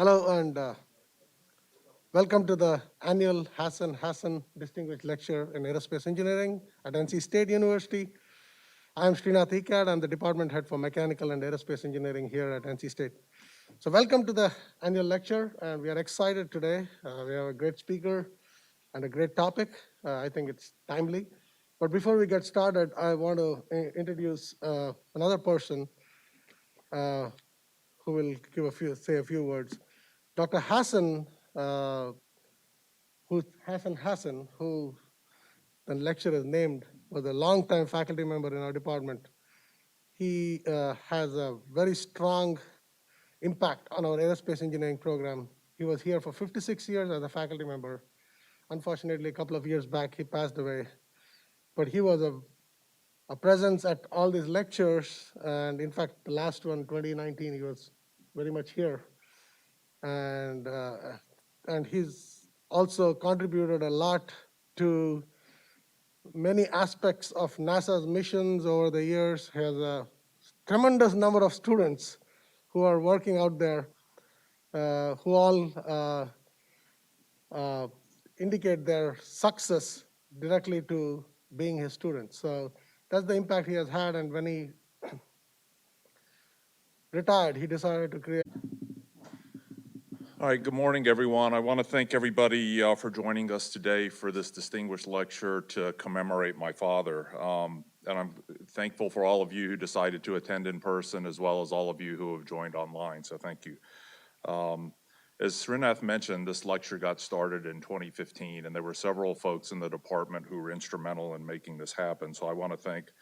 Hello and welcome to the annual Hassan Distinguished Lecture in Aerospace Engineering at NC State University. I am Srinath Ikad. I'm the Department Head for Mechanical and Aerospace Engineering here at NC State. So welcome to the annual lecture, and we are excited today. We have a great speaker and a great topic. I think it's timely. But before we get started, I want to introduce another person uh, who will say a few words. Dr. Hassan, Hassan, who the lecturer is named, was a longtime faculty member in our department. He has a very strong impact on our aerospace engineering program. He was here for 56 years as a faculty member. Unfortunately, a couple of years back, he passed away. But he was a presence at all these lectures. And in fact, the last one, 2019, he was very much here. And he's also contributed a lot to many aspects of NASA's missions over the years. He has a tremendous number of students who are working out there, who all indicate their success directly to being his students. So that's the impact he has had. And when he retired, he decided to create. All right, good morning, everyone. I want to thank everybody for joining us today for this distinguished lecture to commemorate my father. And I'm thankful for all of you who decided to attend in person, as well as all of you who have joined online, so thank you. As Srinath mentioned, this lecture got started in 2015, and there were several folks in the department who were instrumental in making this happen. So I want to thank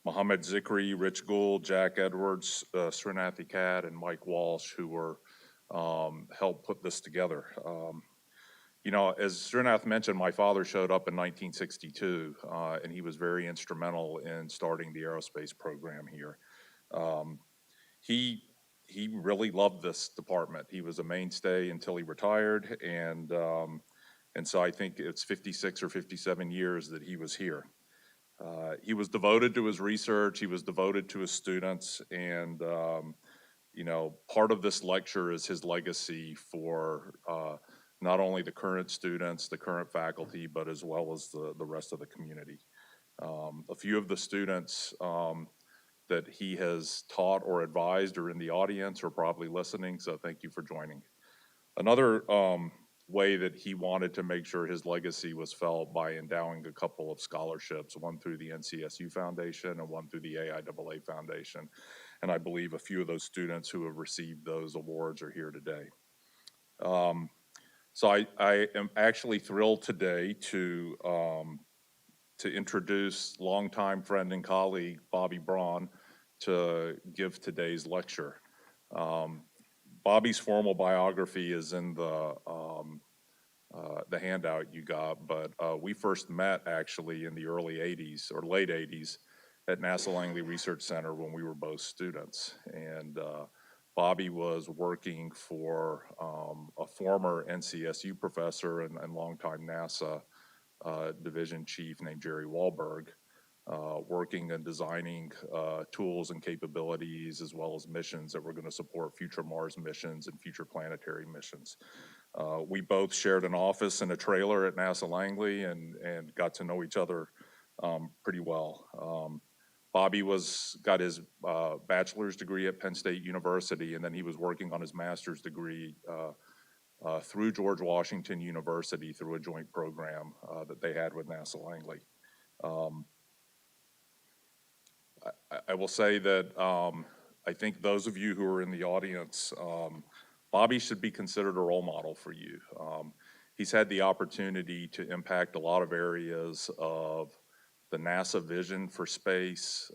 Mohammed Zikri, Rich Gould, Jack Edwards, Srinath Ikad, and Mike Walsh, who were helped put this together. You know, as Srinath mentioned, my father showed up in 1962, and he was very instrumental in starting the aerospace program here. He really loved this department. He was a mainstay until he retired, and so I think it's 56 or 57 years that he was here. He was devoted to his research. He was devoted to his students, and you know, part of this lecture is his legacy for not only the current students, the current faculty, but as well as the rest of the community. A few of the students that he has taught or advised are in the audience or probably listening, so thank you for joining. Another way that he wanted to make sure his legacy was felt by endowing a couple of scholarships, one through the NCSU Foundation and one through the AIAA Foundation. And I believe a few of those students who have received those awards are here today. So I am actually thrilled today to introduce longtime friend and colleague Bobby Braun to give today's lecture. Bobby's formal biography is in the handout you got, but we first met actually in the early 80s or late 80s at NASA Langley Research Center when we were both students. And Bobby was working for a former NCSU professor and longtime NASA division chief named Jerry Wahlberg, working and designing tools and capabilities as well as missions that were going to support future Mars missions and future planetary missions. We both shared an office and a trailer at NASA Langley and got to know each other pretty well. Bobby got his bachelor's degree at Penn State University, and then he was working on his master's degree through George Washington University through a joint program that they had with NASA Langley. I will say that I think those of you who are in the audience, Bobby should be considered a role model for you. He's had the opportunity to impact a lot of areas of the NASA vision for space,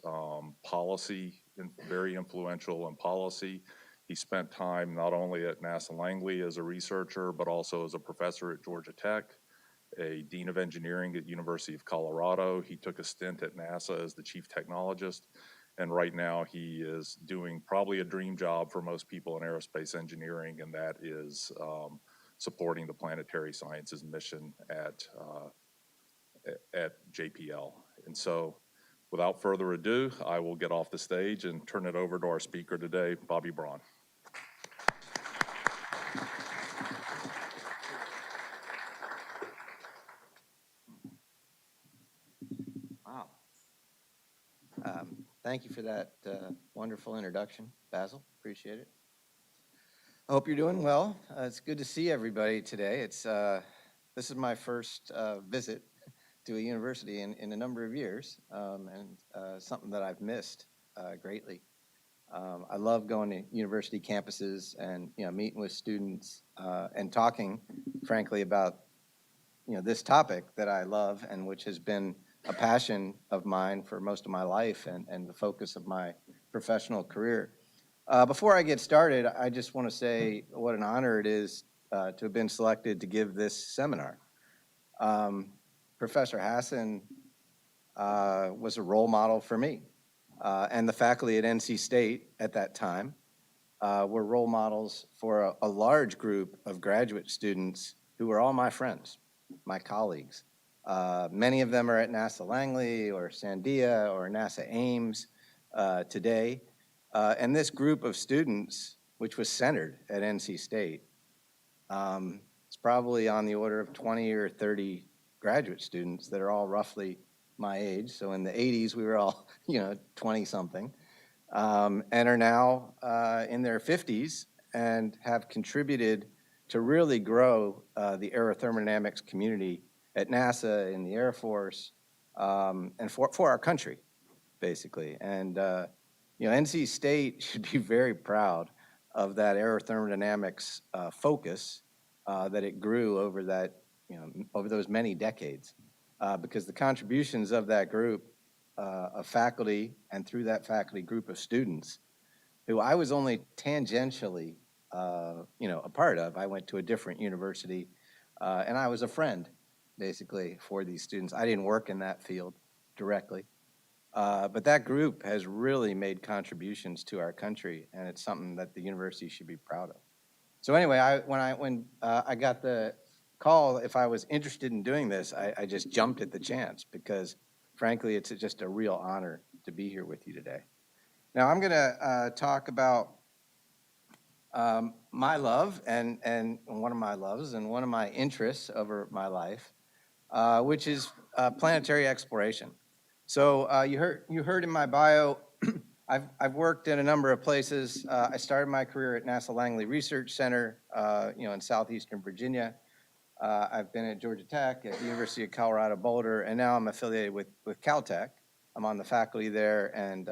policy, very influential in policy. He spent time not only at NASA Langley as a researcher, but also as a professor at Georgia Tech, a dean of engineering at University of Colorado. He took a stint at NASA as the chief technologist, and right now he is doing probably a dream job for most people in aerospace engineering, and that is supporting the Planetary Sciences mission at JPL. And so, without further ado, I will get off the stage and turn it over to our speaker today, Bobby Braun. Thank you for that wonderful introduction, Basil. Appreciate it. I hope you're doing well. It's good to see everybody today. This is my first visit to a university in a number of years, and something that I've missed greatly. I love going to university campuses and meeting with students and talking, frankly, about this topic that I love and which has been a passion of mine for most of my life and the focus of my professional career. Before I get started, I just want to say what an honor it is to have been selected to give this seminar. Professor Hassan was a role model for me, and the faculty at NC State at that time were role models for a large group of graduate students who were all my friends, my colleagues. Many of them are at NASA Langley or Sandia or NASA Ames today. And this group of students, which was centered at NC State, it's probably on the order of 20 or 30 graduate students that are all roughly my age. So in the 80s, we were all, 20-something, and are now in their 50s and have contributed to really grow the aerothermodynamics community at NASA, in the Air Force, and for our country, basically. And NC State should be very proud of that aerothermodynamics focus that it grew over over those many decades, because the contributions of that group of faculty and through that faculty group of students, who I was only tangentially, a part of. I went to a different university, and I was a friend, basically, for these students. I didn't work in that field directly. But that group has really made contributions to our country, and it's something that the university should be proud of. So anyway, when I got the call if I was interested in doing this, I just jumped at the chance because, frankly, it's just a real honor to be here with you today. Now I'm going to talk about my love and one of my loves and one of my interests over my life, which is planetary exploration. So you heard in my bio, I've worked in a number of places. I started my career at NASA Langley Research Center, in southeastern Virginia. I've been at Georgia Tech, at the University of Colorado Boulder, and now I'm affiliated with Caltech. I'm on the faculty there, and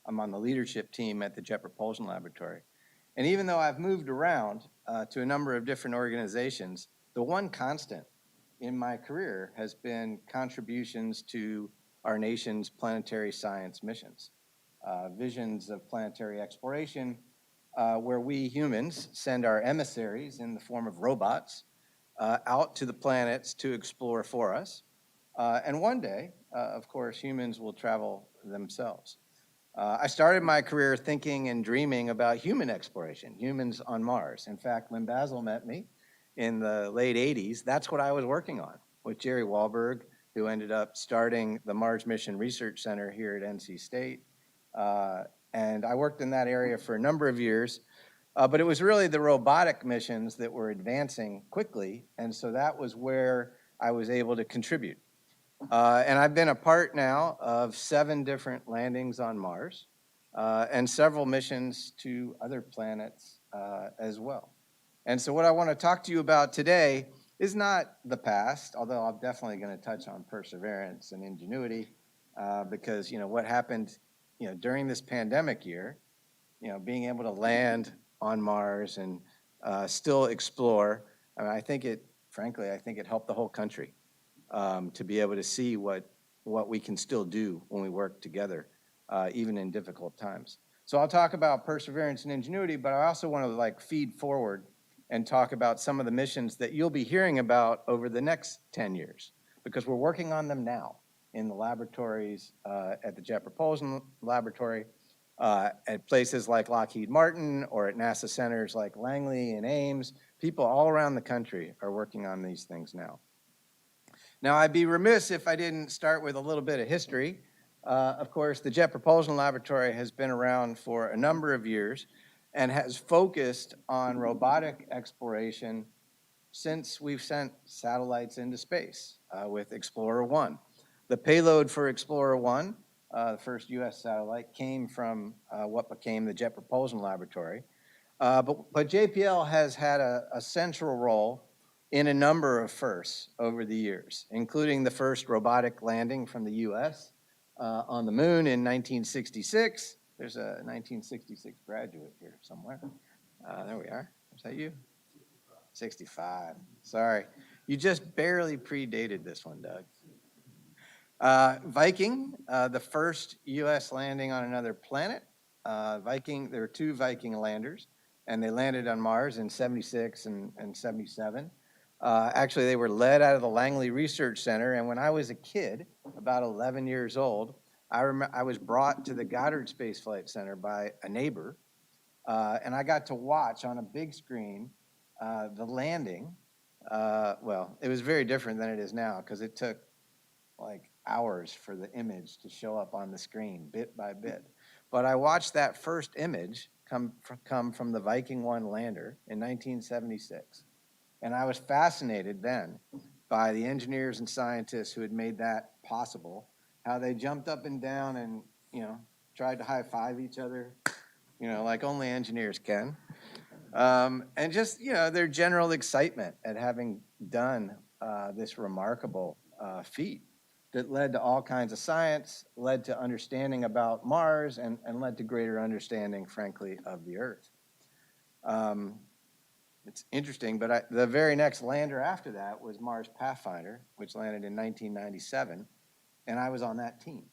I'm on the leadership team at the Jet Propulsion Laboratory. And even though I've moved around to a number of different organizations, the one constant in my career has been contributions to our nation's planetary science missions, visions of planetary exploration, where we humans send our emissaries in the form of robots out to the planets to explore for us. And one day, of course, humans will travel themselves. I started my career thinking and dreaming about human exploration, humans on Mars. In fact, when Basil met me in the late 80s, that's what I was working on with Jerry Wahlberg, who ended up starting the Mars Mission Research Center here at NC State. And I worked in that area for a number of years, but it was really the robotic missions that were advancing quickly, and so that was where I was able to contribute. And I've been a part now of 7 different landings on Mars and several missions to other planets as well. And so what I want to talk to you about today is not the past, although I'm definitely going to touch on Perseverance and Ingenuity, because what happened during this pandemic year, being able to land on Mars and still explore. I mean, frankly, I think it helped the whole country to be able to see what we can still do when we work together, even in difficult times. So I'll talk about Perseverance and Ingenuity, but I also want to feed forward and talk about some of the missions that you'll be hearing about over the next 10 years, because we're working on them now in the laboratories at the Jet Propulsion Laboratory, at places like Lockheed Martin, or at NASA centers like Langley and Ames. People all around the country are working on these things now. Now, I'd be remiss if I didn't start with a little bit of history. Of course, the Jet Propulsion Laboratory has been around for a number of years and has focused on robotic exploration since we've sent satellites into space with Explorer 1. The payload for Explorer 1 the first U.S. satellite, came from what became the Jet Propulsion Laboratory. But JPL has had a central role in a number of firsts over the years, including the first robotic landing from the U.S. On the moon in 1966. There's a 1966 graduate here somewhere. There we are. Is that you? 65. Sorry. You just barely predated this one, Doug. Viking, the first U.S. landing on another planet. There were two Viking landers, and they landed on Mars in 76 and 77. Actually, they were led out of the Langley Research Center, and when I was a kid, about 11 years old, I was brought to the Goddard Space Flight Center by a neighbor, and I got to watch on a big screen the landing. Well, it was very different than it is now because it took like hours for the image to show up on the screen bit by bit. But I watched that first image come from the Viking 1 lander in 1976. And I was fascinated then by the engineers and scientists who had made that possible, how they jumped up and down and, tried to high five each other, like only engineers can. And just, their general excitement at having done this remarkable feat that led to all kinds of science, led to understanding about Mars, and led to greater understanding, frankly, of the Earth. It's interesting, but the very next lander after that was Mars Pathfinder, which landed in 1997, and I was on that team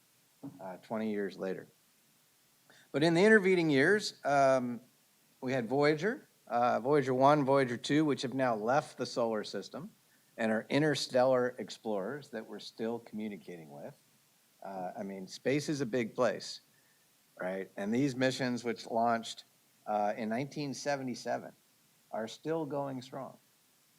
20 years later. But in the intervening years, we had Voyager, Voyager 1, Voyager 2, which have now left the solar system and are interstellar explorers that we're still communicating with. Space is a big place, right? And these missions, which launched in 1977, are still going strong,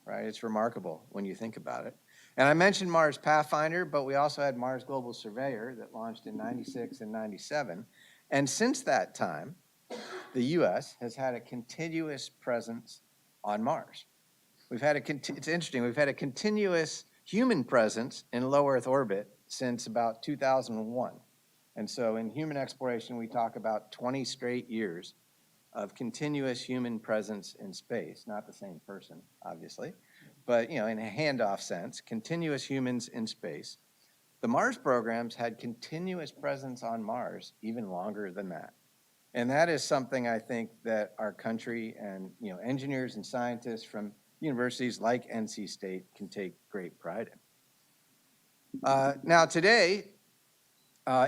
right? It's remarkable when you think about it. And I mentioned Mars Pathfinder, but we also had Mars Global Surveyor that launched in 96 and 97. And since that time, the U.S. has had a continuous presence on Mars. It's interesting, we've had a continuous human presence in low Earth orbit since about 2001. And so in human exploration, we talk about 20 straight years of continuous human presence in space, not the same person, obviously, but in a handoff sense, continuous humans in space. The Mars programs had continuous presence on Mars even longer than that. And that is something I think that our country and engineers and scientists from universities like NC State can take great pride in. Now today,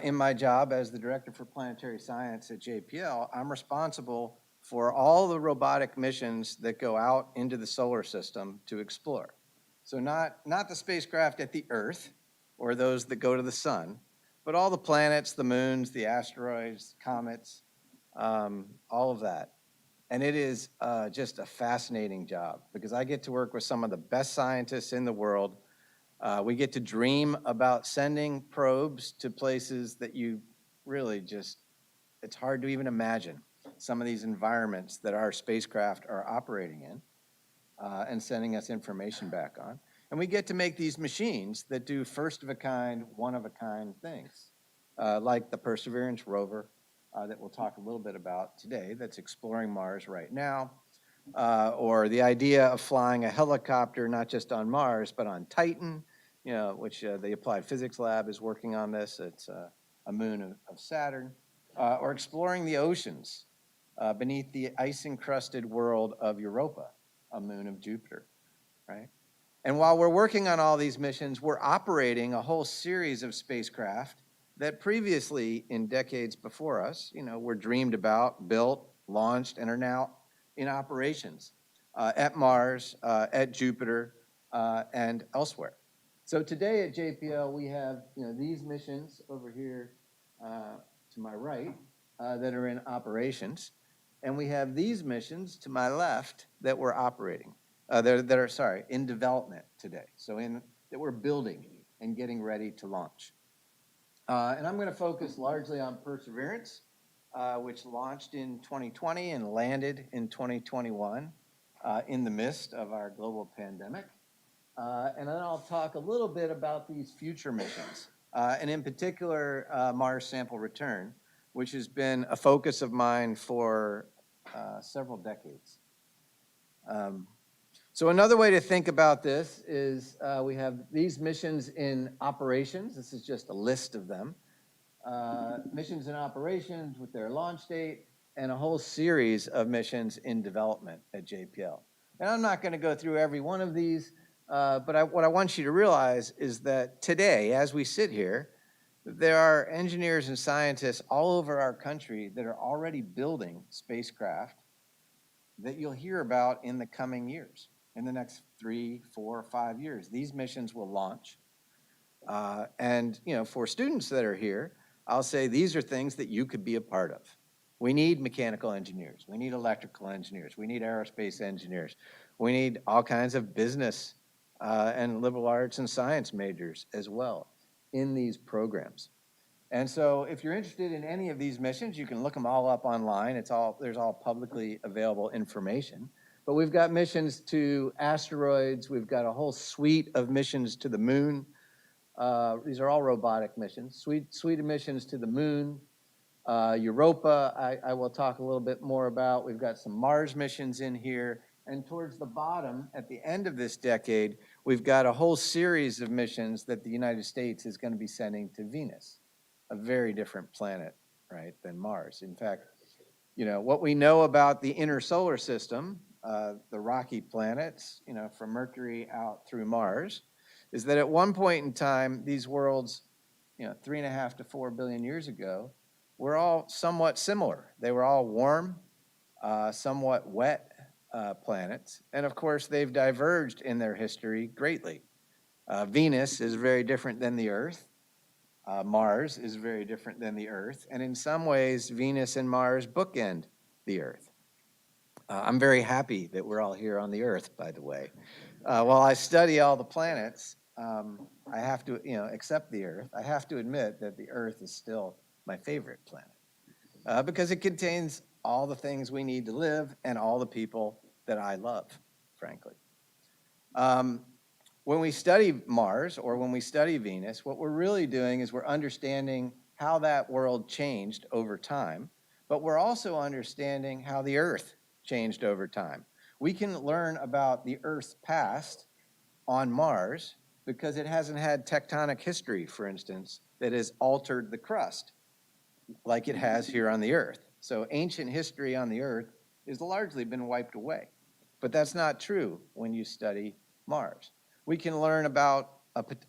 in my job as the Director for Planetary Science at JPL, I'm responsible for all the robotic missions that go out into the solar system to explore. So not the spacecraft at the Earth or those that go to the sun, but all the planets, the moons, the asteroids, comets, all of that. And it is just a fascinating job because I get to work with some of the best scientists in the world. We get to dream about sending probes to places that you really it's hard to even imagine some of these environments that our spacecraft are operating in and sending us information back on. And we get to make these machines that do first-of-a-kind, one-of-a-kind things, like the Perseverance rover that we'll talk a little bit about today that's exploring Mars right now, or the idea of flying a helicopter not just on Mars, but on Titan, which the Applied Physics Lab is working on this. It's a moon of Saturn, or exploring the oceans beneath the ice-encrusted world of Europa, a moon of Jupiter, right? And while we're working on all these missions, we're operating a whole series of spacecraft that previously, in decades before us, were dreamed about, built, launched, and are now in operations at Mars, at Jupiter, and elsewhere. So today at JPL, we have these missions over here to my right that are in operations, and we have these missions to my left that we're operating, that are in development today. So that we're building and getting ready to launch. And I'm going to focus largely on Perseverance, which launched in 2020 and landed in 2021 in the midst of our global pandemic. And then I'll talk a little bit about these future missions and in particular, Mars sample return, which has been a focus of mine for several decades. So another way to think about this is we have these missions in operations. This is just a list of them. Missions in operations with their launch date, and a whole series of missions in development at JPL. And I'm not going to go through every one of these, but what I want you to realize is that today, as we sit here, there are engineers and scientists all over our country that are already building spacecraft that you'll hear about in the coming years. In the next 3, 4, 5 years, these missions will launch. And for students that are here, I'll say these are things that you could be a part of. We need mechanical engineers. We need electrical engineers. We need aerospace engineers. We need all kinds of business and liberal arts and science majors as well in these programs. And so if you're interested in any of these missions, you can look them all up online. There's all publicly available information. But we've got missions to asteroids. We've got a whole suite of missions to the moon. These are all robotic missions. Suite of missions to the moon. Europa, I will talk a little bit more about. We've got some Mars missions in here. And towards the bottom, at the end of this decade, we've got a whole series of missions that the United States is going to be sending to Venus, a very different planet, right, than Mars. In fact, what we know about the inner solar system, the rocky planets, from Mercury out through Mars, is that at one point in time, these worlds, 3.5 to 4 billion years ago, were all somewhat similar. They were all warm, somewhat wet planets. And of course, they've diverged in their history greatly. Venus is very different than the Earth. Mars is very different than the Earth. And in some ways, Venus and Mars bookend the Earth. I'm very happy that we're all here on the Earth, by the way. While I study all the planets, I have to, except the Earth, I have to admit that the Earth is still my favorite planet because it contains all the things we need to live and all the people that I love, frankly. When we study Mars or when we study Venus, what we're really doing is we're understanding how that world changed over time, but we're also understanding how the Earth changed over time. We can learn about the Earth's past on Mars because it hasn't had tectonic history, for instance, that has altered the crust like it has here on the Earth. So ancient history on the Earth has largely been wiped away. But that's not true when you study Mars. We can learn about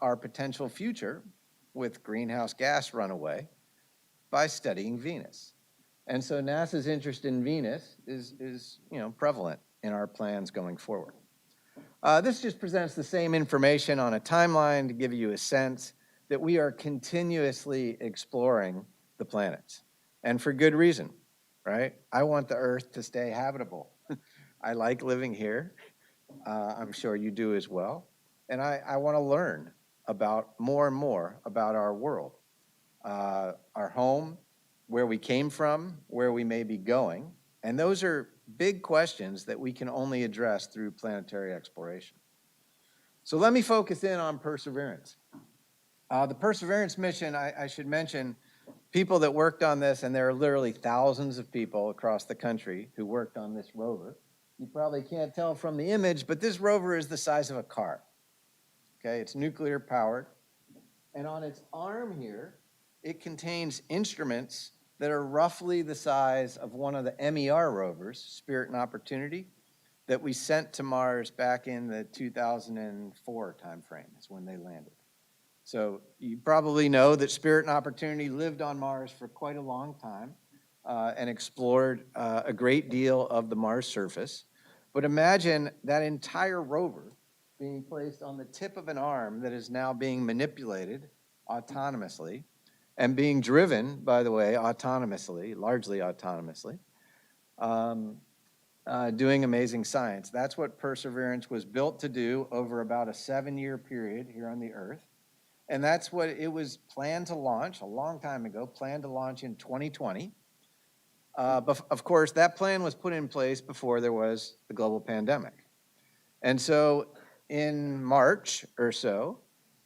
our potential future with greenhouse gas runaway by studying Venus. And so NASA's interest in Venus is prevalent in our plans going forward. This just presents the same information on a timeline to give you a sense that we are continuously exploring the planets, and for good reason, right? I want the Earth to stay habitable. I like living here. I'm sure you do as well. And I want to learn about more and more about our world, our home, where we came from, where we may be going. And those are big questions that we can only address through planetary exploration. So let me focus in on Perseverance. The Perseverance mission, I should mention, people that worked on this, and there are literally thousands of people across the country who worked on this rover. You probably can't tell from the image, but this rover is the size of a car. Okay, it's nuclear powered. And on its arm here, it contains instruments that are roughly the size of one of the MER rovers, Spirit and Opportunity, that we sent to Mars back in the 2004 timeframe is when they landed. So you probably know that Spirit and Opportunity lived on Mars for quite a long time and explored a great deal of the Mars surface. But imagine that entire rover being placed on the tip of an arm that is now being manipulated autonomously and being driven, by the way, autonomously, largely autonomously, doing amazing science. That's what Perseverance was built to do over about a 7-year period here on the Earth. And that's what it was planned to launch a long time ago, planned to launch in 2020. But of course, that plan was put in place before there was the global pandemic. And so in March or so,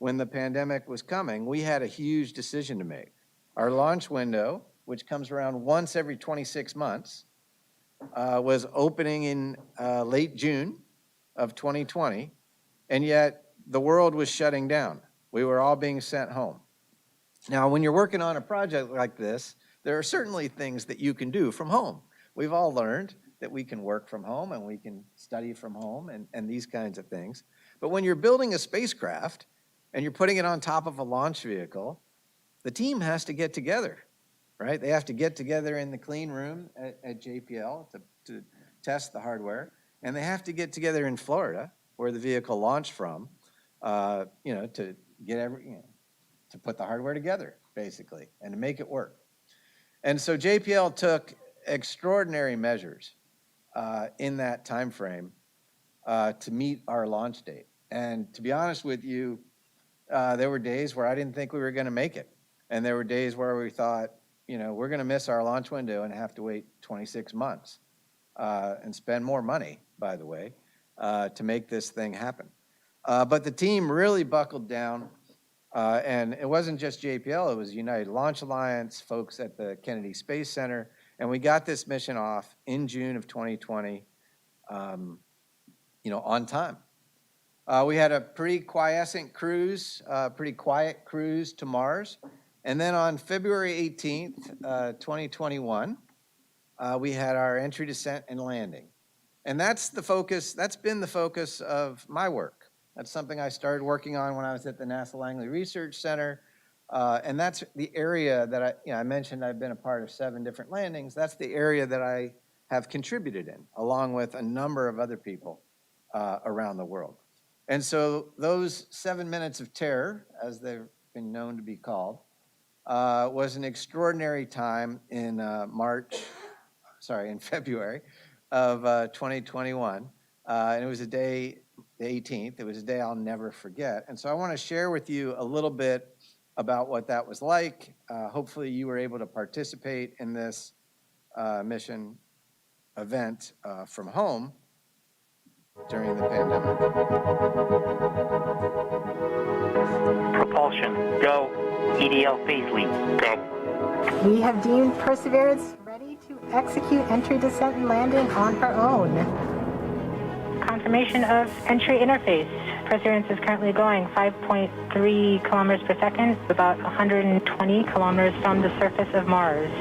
when the pandemic was coming, we had a huge decision to make. Our launch window, which comes around once every 26 months, was opening in late June of 2020, and yet the world was shutting down. We were all being sent home. Now, when you're working on a project like this, there are certainly things that you can do from home. We've all learned that we can work from home and we can study from home and these kinds of things. But when you're building a spacecraft and you're putting it on top of a launch vehicle, the team has to get together, right? They have to get together in the clean room at JPL to test the hardware, and they have to get together in Florida, where the vehicle launched from, to get to put the hardware together, basically, and to make it work. And so JPL took extraordinary measures in that time frame to meet our launch date. And to be honest with you, there were days where I didn't think we were going to make it. And there were days where we thought, we're going to miss our launch window and have to wait 26 months and spend more money, by the way, to make this thing happen. But the team really buckled down. And it wasn't just JPL, it was United Launch Alliance, folks at the Kennedy Space Center, and we got this mission off in June of 2020, on time. We had a pretty quiescent cruise, pretty quiet cruise to Mars. And then on February 18th, 2021, we had our entry, descent, and landing. And that's been the focus of my work. That's something I started working on when I was at the NASA Langley Research Center. And that's the area that I mentioned I've been a part of 7 different landings. That's the area that I have contributed in, along with a number of other people around the world. And so those 7 minutes of terror, as they've been known to be called, was an extraordinary time in February of 2021. And it was a day, the 18th, it was a day I'll never forget. And so I want to share with you a little bit about what that was like. Hopefully you were able to participate in this mission event from home during the pandemic. Propulsion, go. EDL phase lead, go. We have deemed Perseverance ready to execute entry, descent, and landing on her own. Confirmation of entry interface. Perseverance is currently going 5.3 kilometers per second, about 120 kilometers from the surface of Mars.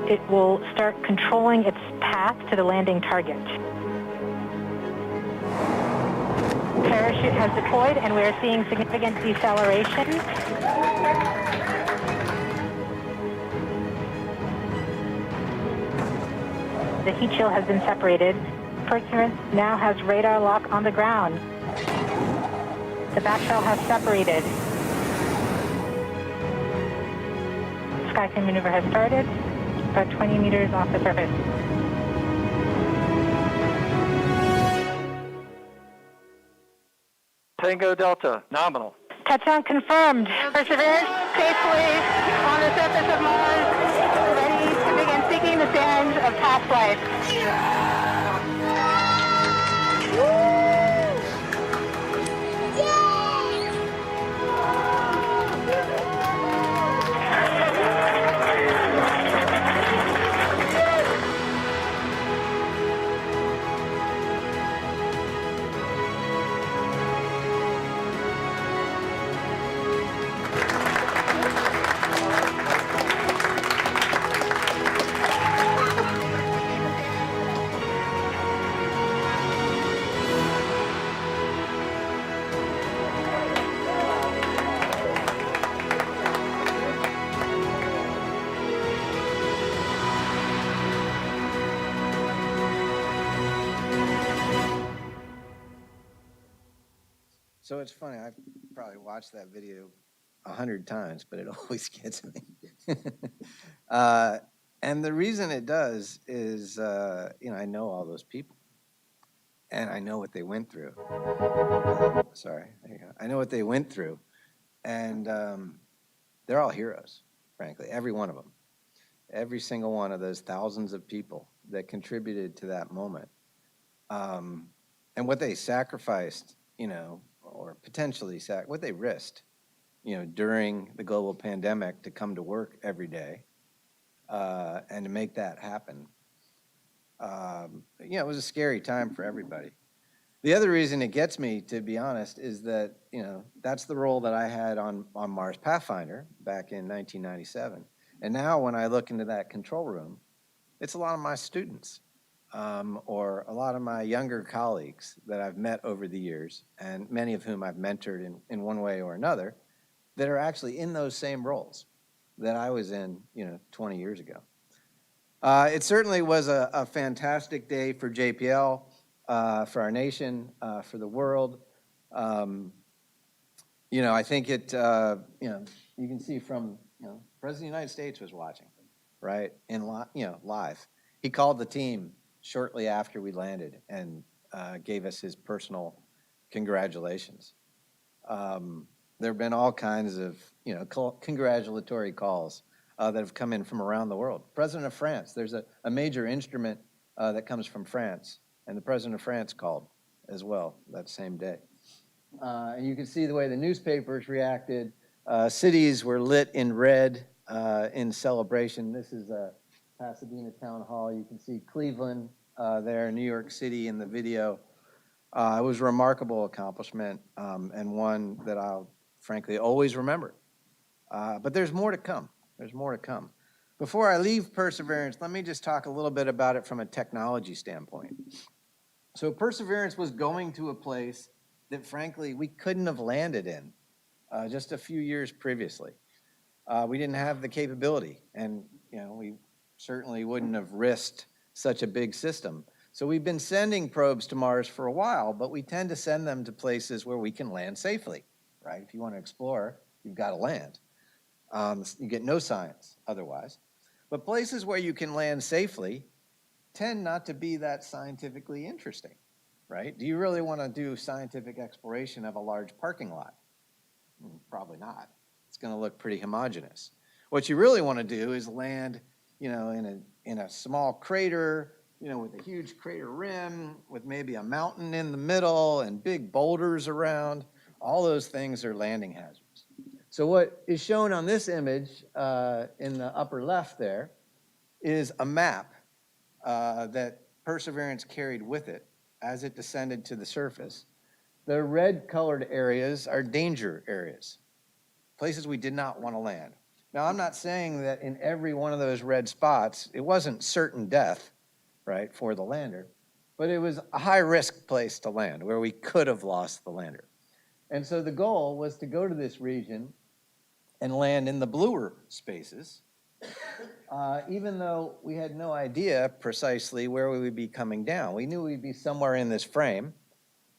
It will start controlling its path to the landing target. Parachute has deployed and we are seeing significant deceleration. The heat shield has been separated. Perseverance now has radar lock on the ground. The back shell has separated. Skycam maneuver has started, about 20 meters off the surface. Tango Delta, nominal. Touchdown confirmed. Perseverance safely on the surface of Mars, ready to begin seeking the sands of past life. So it's funny, I've probably watched that video 100 times, but it always gets me. And the reason it does is, I know all those people. And I know what they went through. Sorry, there you go. I know what they went through. And they're all heroes, frankly, every one of them. Every single one of those thousands of people that contributed to that moment. And what they sacrificed, or potentially what they risked, during the global pandemic to come to work every day and to make that happen. It was a scary time for everybody. The other reason it gets me, to be honest, is that, that's the role that I had on Mars Pathfinder back in 1997. And now when I look into that control room, it's a lot of my students or a lot of my younger colleagues that I've met over the years, and many of whom I've mentored in one way or another, that are actually in those same roles that I was in, 20 years ago. It certainly was a fantastic day for JPL, for our nation, for the world. I think it, you can see from, President of the United States was watching, right, live. He called the team shortly after we landed and gave us his personal congratulations. There have been all kinds of, congratulatory calls that have come in from around the world. President of France, there's a major instrument that comes from France, and the President of France called as well that same day. And you can see the way the newspapers reacted. Cities were lit in red in celebration. This is Pasadena Town Hall. You can see Cleveland there, New York City in the video. It was a remarkable accomplishment and one that I'll frankly always remember. But there's more to come. There's more to come. Before I leave Perseverance, let me just talk a little bit about it from a technology standpoint. So Perseverance was going to a place that frankly we couldn't have landed in just a few years previously. We didn't have the capability, and we certainly wouldn't have risked such a big system. So we've been sending probes to Mars for a while, but we tend to send them to places where we can land safely, right? If you want to explore, you've got to land. You get no science otherwise. But places where you can land safely tend not to be that scientifically interesting, right? Do you really want to do scientific exploration of a large parking lot? Probably not. It's going to look pretty homogeneous. What you really want to do is land, in a small crater, with a huge crater rim, with maybe a mountain in the middle and big boulders around. All those things are landing hazards. So what is shown on this image in the upper left there is a map that Perseverance carried with it as it descended to the surface. The red colored areas are danger areas, places we did not want to land. Now, I'm not saying that in every one of those red spots, it wasn't certain death, right, for the lander, but it was a high-risk place to land where we could have lost the lander. And so the goal was to go to this region and land in the bluer spaces, even though we had no idea precisely where we would be coming down. We knew we'd be somewhere in this frame,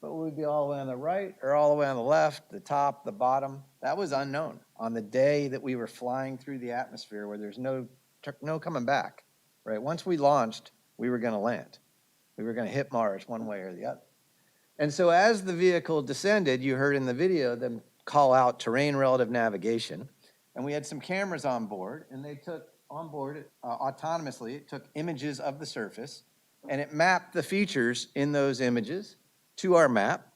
but we'd be all the way on the right or all the way on the left, the top, the bottom. That was unknown on the day that we were flying through the atmosphere where there's no coming back, right? Once we launched, we were going to land. We were going to hit Mars one way or the other. And so as the vehicle descended, you heard in the video them call out terrain relative navigation. And we had some cameras on board, and they took on board autonomously, it took images of the surface, and it mapped the features in those images to our map.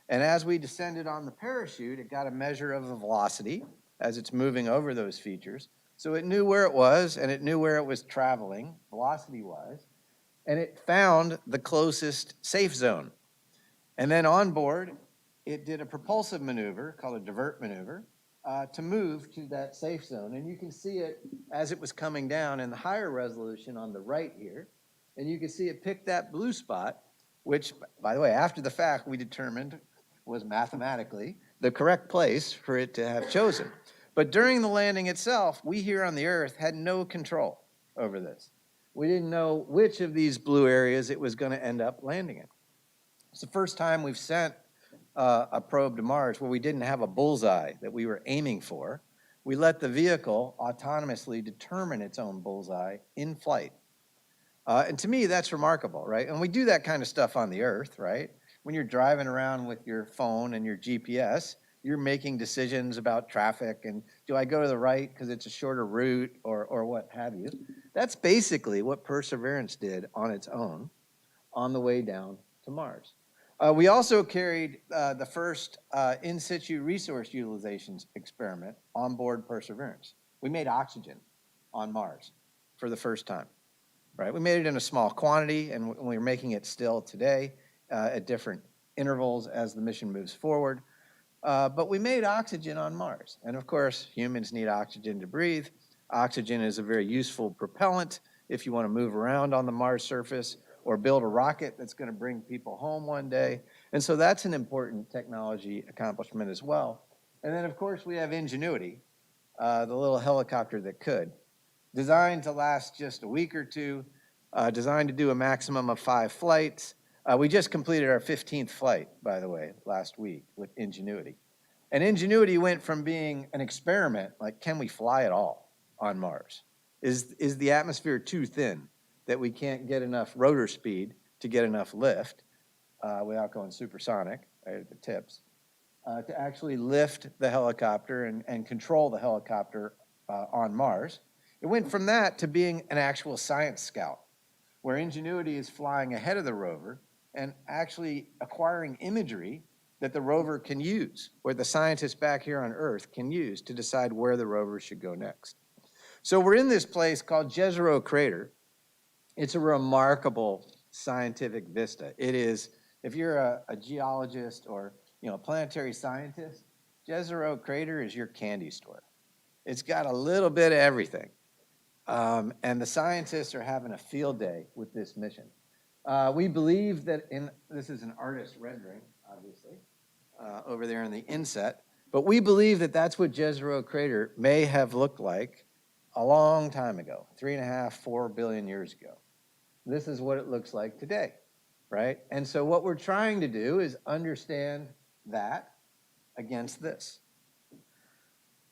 And as we descended on the parachute, it got a measure of the velocity as it's moving over those features. So it knew where it was, and it knew where it was traveling, velocity-wise, and it found the closest safe zone. And then on board, it did a propulsive maneuver called a divert maneuver to move to that safe zone. And you can see it as it was coming down in the higher resolution on the right here. And you can see it picked that blue spot, which, by the way, after the fact, we determined was mathematically the correct place for it to have chosen. But during the landing itself, we here on the Earth had no control over this. We didn't know which of these blue areas it was going to end up landing in. It's the first time we've sent a probe to Mars where we didn't have a bullseye that we were aiming for. We let the vehicle autonomously determine its own bullseye in flight. And to me, that's remarkable, right? And we do that kind of stuff on the Earth, right? When you're driving around with your phone and your GPS, you're making decisions about traffic and do I go to the right because it's a shorter route or what have you. That's basically what Perseverance did on its own on the way down to Mars. We also carried the first in situ resource utilization experiment on board Perseverance. We made oxygen on Mars for the first time, right? We made it in a small quantity, and we're making it still today at different intervals as the mission moves forward. But we made oxygen on Mars. And of course, humans need oxygen to breathe. Oxygen is a very useful propellant if you want to move around on the Mars surface or build a rocket that's going to bring people home one day. And so that's an important technology accomplishment as well. And then, of course, we have Ingenuity, the little helicopter that could. Designed to last just a week or two, designed to do a maximum of 5 flights. We just completed our 15th flight, by the way, last week with Ingenuity. And Ingenuity went from being an experiment, like can we fly at all on Mars? Is the atmosphere too thin that we can't get enough rotor speed to get enough lift without going supersonic right at the tips, to actually lift the helicopter and control the helicopter on Mars? It went from that to being an actual science scout, where Ingenuity is flying ahead of the rover and actually acquiring imagery that the rover can use, where the scientists back here on Earth can use to decide where the rover should go next. So we're in this place called Jezero Crater. It's a remarkable scientific vista. It is, if you're a geologist or a planetary scientist, Jezero Crater is your candy store. It's got a little bit of everything. And the scientists are having a field day with this mission. We believe that this is an artist rendering, obviously, over there in the inset, but we believe that that's what Jezero Crater may have looked like a long time ago, 3.5, 4 billion years ago. This is what it looks like today, right? And so what we're trying to do is understand that against this.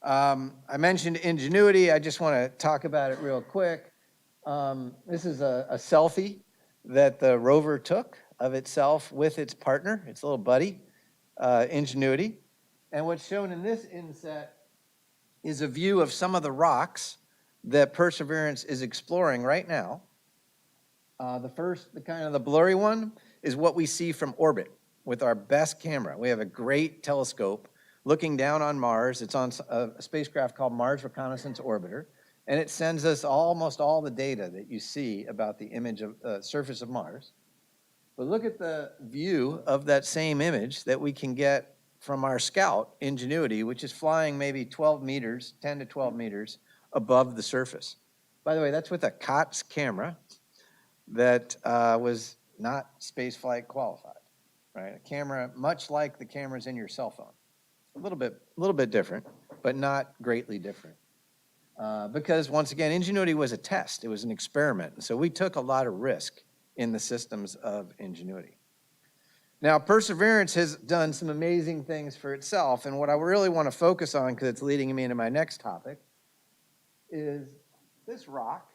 I mentioned Ingenuity. I just want to talk about it real quick. This is a selfie that the rover took of itself with its partner, its little buddy, Ingenuity. And what's shown in this inset is a view of some of the rocks that Perseverance is exploring right now. The kind of the blurry one is what we see from orbit with our best camera. We have a great telescope looking down on Mars. It's on a spacecraft called Mars Reconnaissance Orbiter, and it sends us almost all the data that you see about the image of the surface of Mars. But look at the view of that same image that we can get from our Scout, Ingenuity, which is flying maybe 12 meters, 10 to 12 meters above the surface. By the way, that's with a COTS camera that was not spaceflight qualified, right? A camera much like the cameras in your cell phone. A little bit different, but not greatly different. Because once again, Ingenuity was a test. It was an experiment. And so we took a lot of risk in the systems of Ingenuity. Now, Perseverance has done some amazing things for itself. And what I really want to focus on, because it's leading me into my next topic, is this rock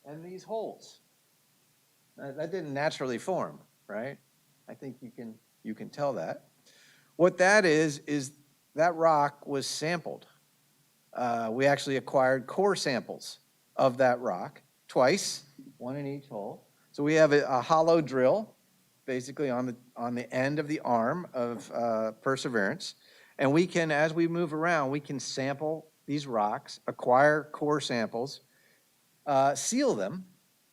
and these holes. That didn't naturally form, right? I think you can tell that. What that is that rock was sampled. We actually acquired core samples of that rock twice, one in each hole. So we have a hollow drill, basically on the end of the arm of Perseverance. And we can, as we move around, we can sample these rocks, acquire core samples, seal them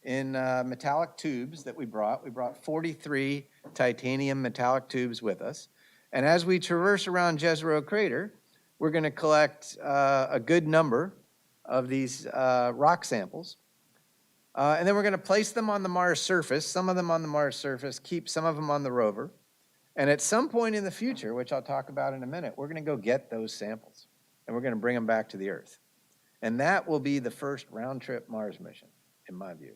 in metallic tubes that we brought. We brought 43 titanium metallic tubes with us. And as we traverse around Jezero Crater, we're going to collect a good number of these rock samples. And then we're going to place them on the Mars surface, some of them on the Mars surface, keep some of them on the rover. And at some point in the future, which I'll talk about in a minute, we're going to go get those samples. And we're going to bring them back to the Earth. And that will be the first round-trip Mars mission, in my view.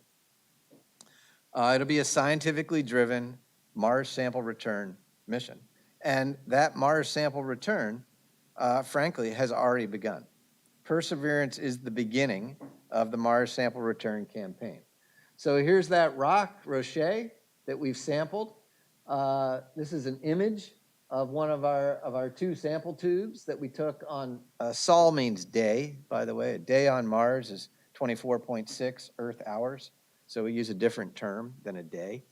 It'll be a scientifically driven Mars sample return mission. And that Mars sample return, frankly, has already begun. Perseverance is the beginning of the Mars sample return campaign. So here's that rock, Rocher, that we've sampled. This is an image of one of our 2 sample tubes that we took on, Sol means day, by the way. A day on Mars is 24.6 Earth hours. So we use a different term than a day.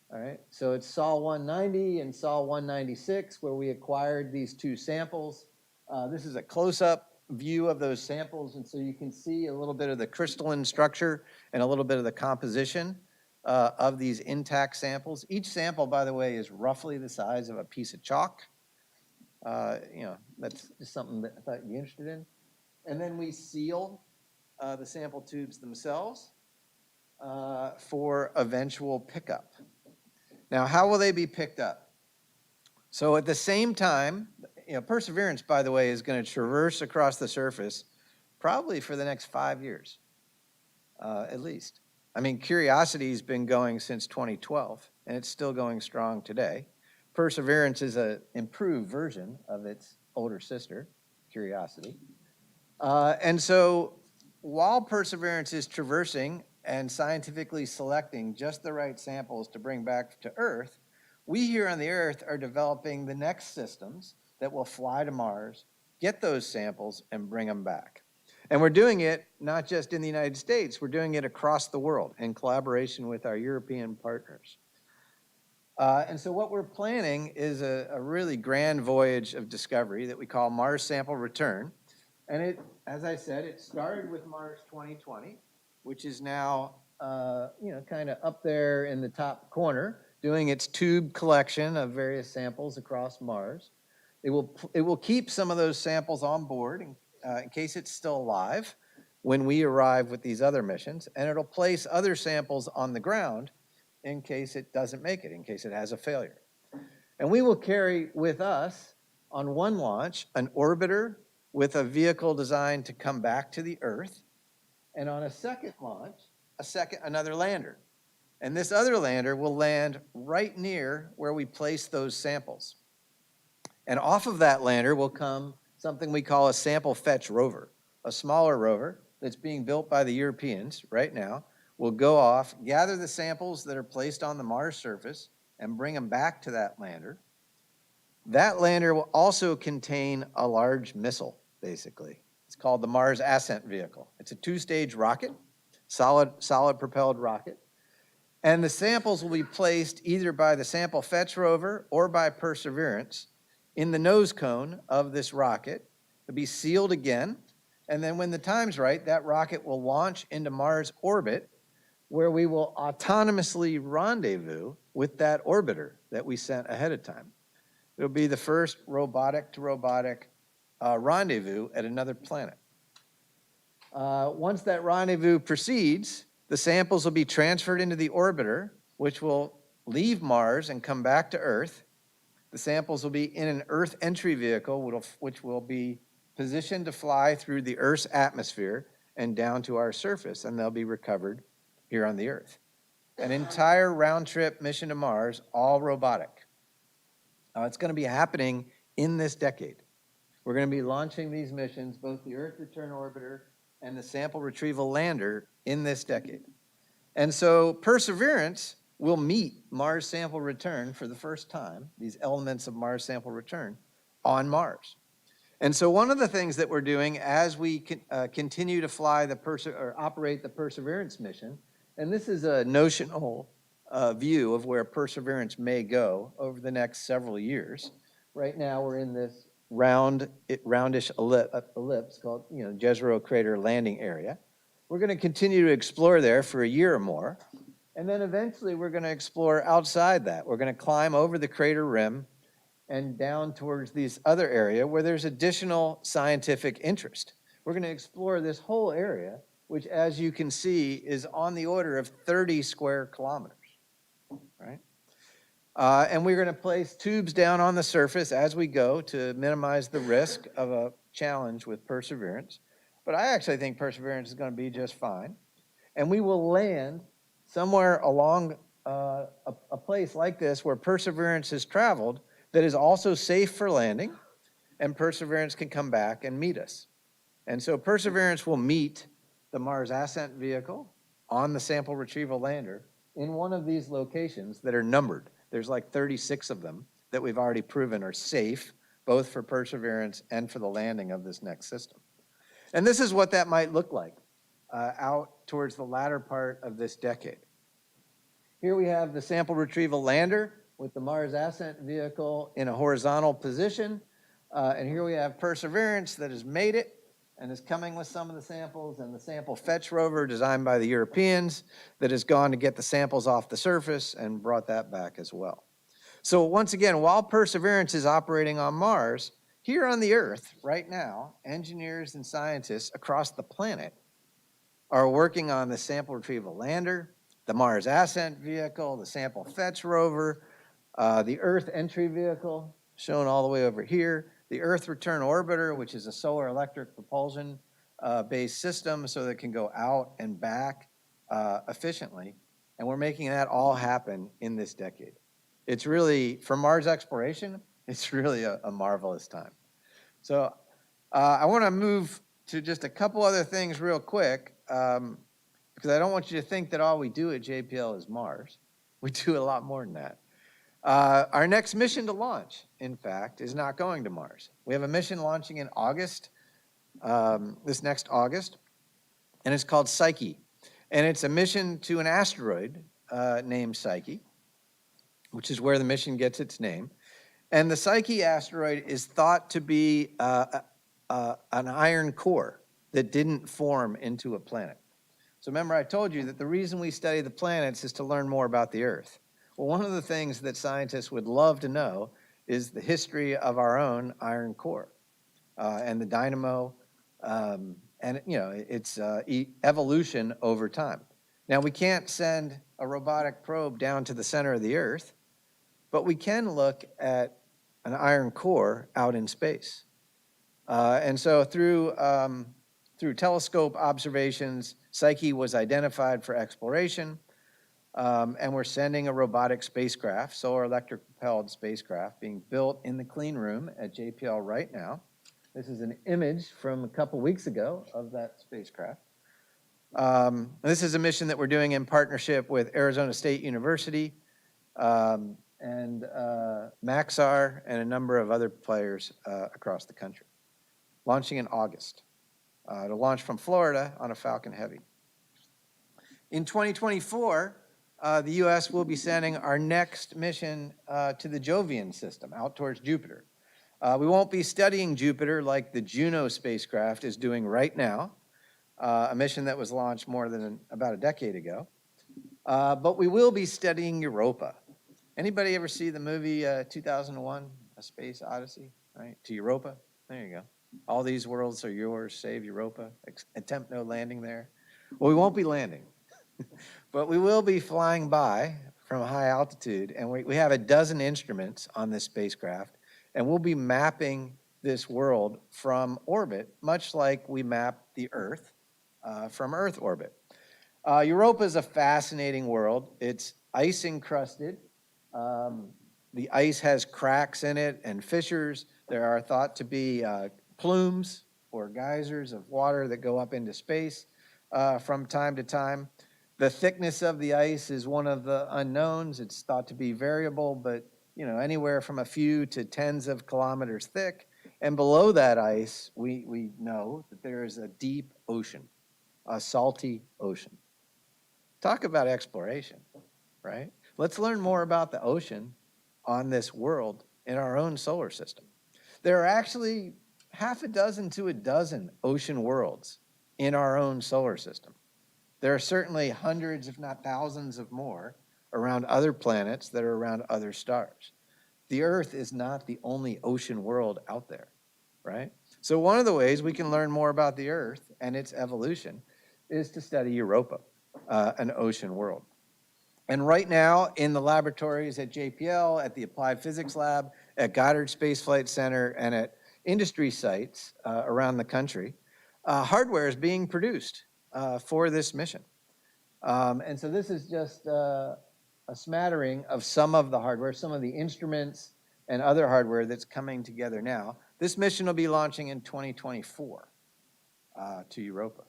All right, so it's Sol 190 and Sol 196 where we acquired these two samples. This is a close-up view of those samples, and so you can see a little bit of the crystalline structure and a little bit of the composition of these intact samples. Each sample, by the way, is roughly the size of a piece of chalk. That's just something that I thought you'd be interested in. And then we seal the sample tubes themselves for eventual pickup. Now, how will they be picked up? So at the same time, Perseverance, by the way, is going to traverse across the surface probably for the next 5 years, at least. I mean, Curiosity's been going since 2012, and it's still going strong today. Perseverance is an improved version of its older sister, Curiosity. And so while Perseverance is traversing and scientifically selecting just the right samples to bring back to Earth, we here on the Earth are developing the next systems that will fly to Mars, get those samples, and bring them back. And we're doing it not just in the United States, we're doing it across the world in collaboration with our European partners. And so what we're planning is a really grand voyage of discovery that we call Mars Sample Return. And it, as I said, it started with Mars 2020, which is now, kind of up there in the top corner, doing its tube collection of various samples across Mars. It will keep some of those samples on board in case it's still alive when we arrive with these other missions, and it'll place other samples on the ground in case it doesn't make it, in case it has a failure. And we will carry with us on one launch an orbiter with a vehicle designed to come back to the Earth, and on a second launch, another lander. And this other lander will land right near where we place those samples. And off of that lander will come something we call a sample fetch rover, a smaller rover that's being built by the Europeans right now, will go off, gather the samples that are placed on the Mars surface, and bring them back to that lander. That lander will also contain a large missile, basically. It's called the Mars Ascent Vehicle. It's a two-stage rocket, solid propelled rocket. And the samples will be placed either by the sample fetch rover or by Perseverance in the nose cone of this rocket. It'll be sealed again. And then when the time's right, that rocket will launch into Mars orbit, where we will autonomously rendezvous with that orbiter that we sent ahead of time. It'll be the first robotic-to-robotic rendezvous at another planet. Once that rendezvous proceeds, the samples will be transferred into the orbiter, which will leave Mars and come back to Earth. The samples will be in an Earth entry vehicle, which will be positioned to fly through the Earth's atmosphere and down to our surface, and they'll be recovered here on the Earth. An entire round-trip mission to Mars, all robotic. It's going to be happening in this decade. We're going to be launching these missions, both the Earth Return Orbiter and the Sample Retrieval Lander, in this decade. And so Perseverance will meet Mars Sample Return for the first time, these elements of Mars Sample Return, on Mars. And so one of the things that we're doing as we continue to fly or operate the Perseverance mission, and this is a notional view of where Perseverance may go over the next several years. Right now we're in this roundish ellipse called Jezero Crater Landing Area. We're going to continue to explore there for a year or more, and then eventually we're going to explore outside that. We're going to climb over the crater rim and down towards this other area where there's additional scientific interest. We're going to explore this whole area, which, as you can see, is on the order of 30 square kilometers, right? And we're going to place tubes down on the surface as we go to minimize the risk of a challenge with Perseverance. But I actually think Perseverance is going to be just fine. And we will land somewhere along a place like this where Perseverance has traveled that is also safe for landing, and Perseverance can come back and meet us. And so Perseverance will meet the Mars Ascent Vehicle on the Sample Retrieval Lander in one of these locations that are numbered. There's like 36 of them that we've already proven are safe, both for Perseverance and for the landing of this next system. And this is what that might look like out towards the latter part of this decade. Here we have the sample retrieval lander with the Mars ascent vehicle in a horizontal position. And here we have Perseverance that has made it and is coming with some of the samples, and the sample fetch rover designed by the Europeans that has gone to get the samples off the surface and brought that back as well. So once again, while Perseverance is operating on Mars, here on the Earth right now, engineers and scientists across the planet are working on the sample retrieval lander, the Mars ascent vehicle, the sample fetch rover, the Earth entry vehicle, shown all the way over here, the Earth return orbiter, which is a solar electric propulsion based system so that it can go out and back efficiently. And we're making that all happen in this decade. It's really, for Mars exploration, it's really a marvelous time. So I want to move to just a couple other things real quick, because I don't want you to think that all we do at JPL is Mars. We do a lot more than that. Our next mission to launch, in fact, is not going to Mars. We have a mission launching in August, this next August, and it's called Psyche. And it's a mission to an asteroid named Psyche, which is where the mission gets its name. And the Psyche asteroid is thought to be an iron core that didn't form into a planet. So remember, I told you that the reason we study the planets is to learn more about the Earth. Well, one of the things that scientists would love to know is the history of our own iron core and the dynamo, and its evolution over time. Now, we can't send a robotic probe down to the center of the Earth, but we can look at an iron core out in space. And so through telescope observations, Psyche was identified for exploration, and we're sending a robotic spacecraft, solar electric propelled spacecraft, being built in the clean room at JPL right now. This is an image from a couple weeks ago of that spacecraft. This is a mission that we're doing in partnership with Arizona State University, and Maxar and a number of other players across the country. Launching in August. To launch from Florida on a Falcon Heavy. In 2024, the US will be sending our next mission to the Jovian system, out towards Jupiter. We won't be studying Jupiter like the Juno spacecraft is doing right now, a mission that was launched more than about a decade ago. But we will be studying Europa. Anybody ever see the movie 2001, A Space Odyssey, right? To Europa, there you go. All these worlds are yours, save Europa, attempt no landing there. Well, we won't be landing, but we will be flying by from a high altitude, and we have a dozen instruments on this spacecraft, and we'll be mapping this world from orbit, much like we map the Earth from Earth orbit. Europa is a fascinating world. It's ice encrusted. The ice has cracks in it and fissures. There are thought to be plumes or geysers of water that go up into space from time to time. The thickness of the ice is one of the unknowns. It's thought to be variable, but anywhere from a few to tens of kilometers thick. And below that ice, we know that there is a deep ocean, a salty ocean. Talk about exploration, right? Let's learn more about the ocean on this world in our own solar system. There are actually half a dozen to a dozen ocean worlds in our own solar system. There are certainly hundreds, if not thousands of more around other planets that are around other stars. The Earth is not the only ocean world out there, right? So one of the ways we can learn more about the Earth and its evolution is to study Europa, an ocean world. And right now in the laboratories at JPL, at the Applied Physics Lab, at Goddard Space Flight Center, and at industry sites around the country, hardware is being produced for this mission. And so this is just a smattering of some of the hardware, some of the instruments and other hardware that's coming together now. This mission will be launching in 2024 to Europa.